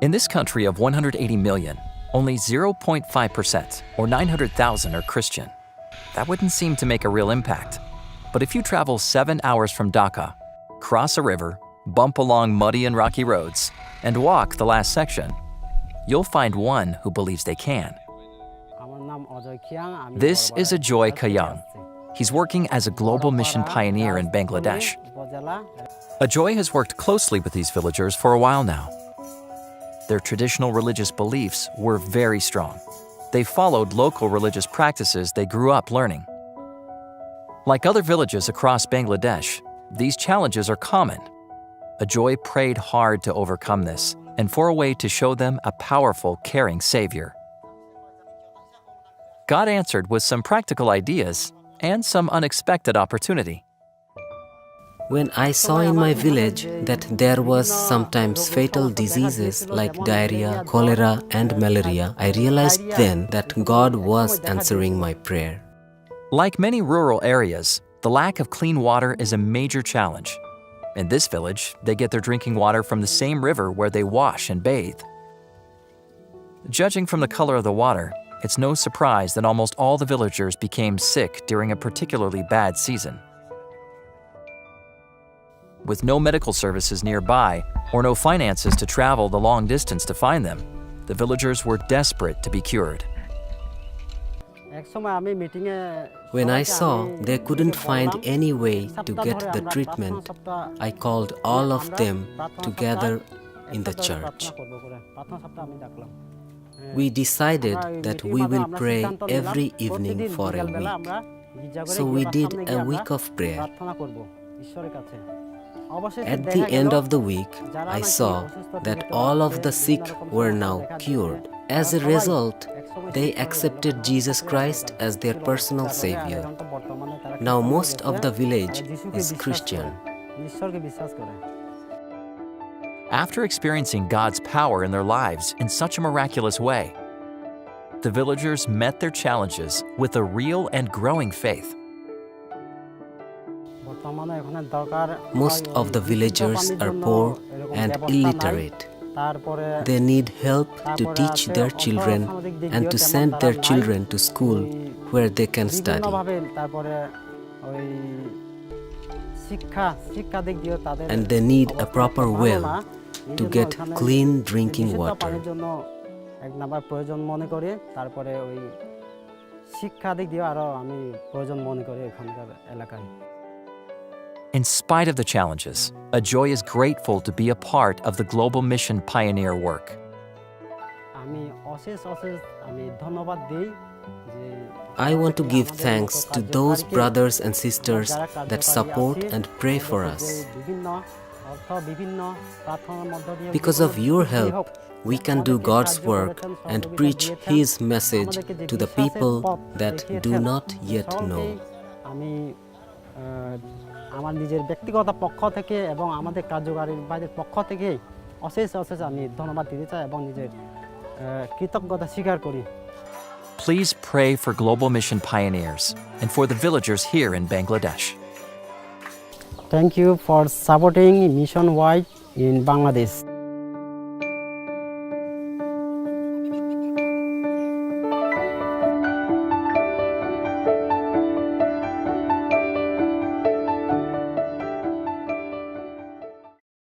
In this country of 180 million, only 0.5%, or 900,000, are Christian. That wouldn't seem to make a real impact. But if you travel 7 hours from Dhaka, cross a river, bump along muddy and rocky roads, and walk the last section, you'll find one who believes they can. This is Ajoy Kayang. He's working as a global mission pioneer in Bangladesh. Ajoy has worked closely with these villagers for a while now. Their traditional religious beliefs were very strong. They followed local religious practices they grew up learning. Like other villages across Bangladesh, these challenges are common. Ajoy prayed hard to overcome this and for a way to show them a powerful, caring Savior. God answered with some practical ideas and some unexpected opportunity. When I saw in my village that there was sometimes fatal diseases like diarrhea, cholera and malaria, I realized then that God was answering my prayer. Like many rural areas, the lack of clean water is a major challenge. In this village, they get their drinking water from the same river where they wash and bathe. Judging from the color of the water, it's no surprise that almost all the villagers became sick during a particularly bad season. With no medical services nearby or no finances to travel the long distance to find them, the villagers were desperate to be cured. When I saw they couldn't find any way to get the treatment, I called all of them together in the church. We decided that we will pray every evening for a week. So we did a week of prayer. At the end of the week, I saw that all of the sick were now cured. As a result, they accepted Jesus Christ as their personal Savior. Now most of the village is Christian. After experiencing God's power in their lives in such a miraculous way, the villagers met their challenges with a real and growing faith. Most of the villagers are poor and illiterate. They need help to teach their children and to send their children to school where they can study. And they need a proper well to get clean drinking water. In spite of the challenges, Ajoy is grateful to be a part of the global mission pioneer work. I want to give thanks to those brothers and sisters that support and pray for us. Because of your help, we can do God's work and preach His message to the people that do not yet know. আমার নিজের ব্যক্তিগত পক্ষ থেকে এবং আমাদের কার্যকারীর বাইরের পক্ষ থেকে অশেষ আমি ধন্যবাদ দিতে চাই এবং নিজের কৃতজ্ঞতা স্বীকার করি। Please pray for global mission pioneers and for the villagers here in Bangladesh. Thank you for supporting Mission Wide in Bangladesh.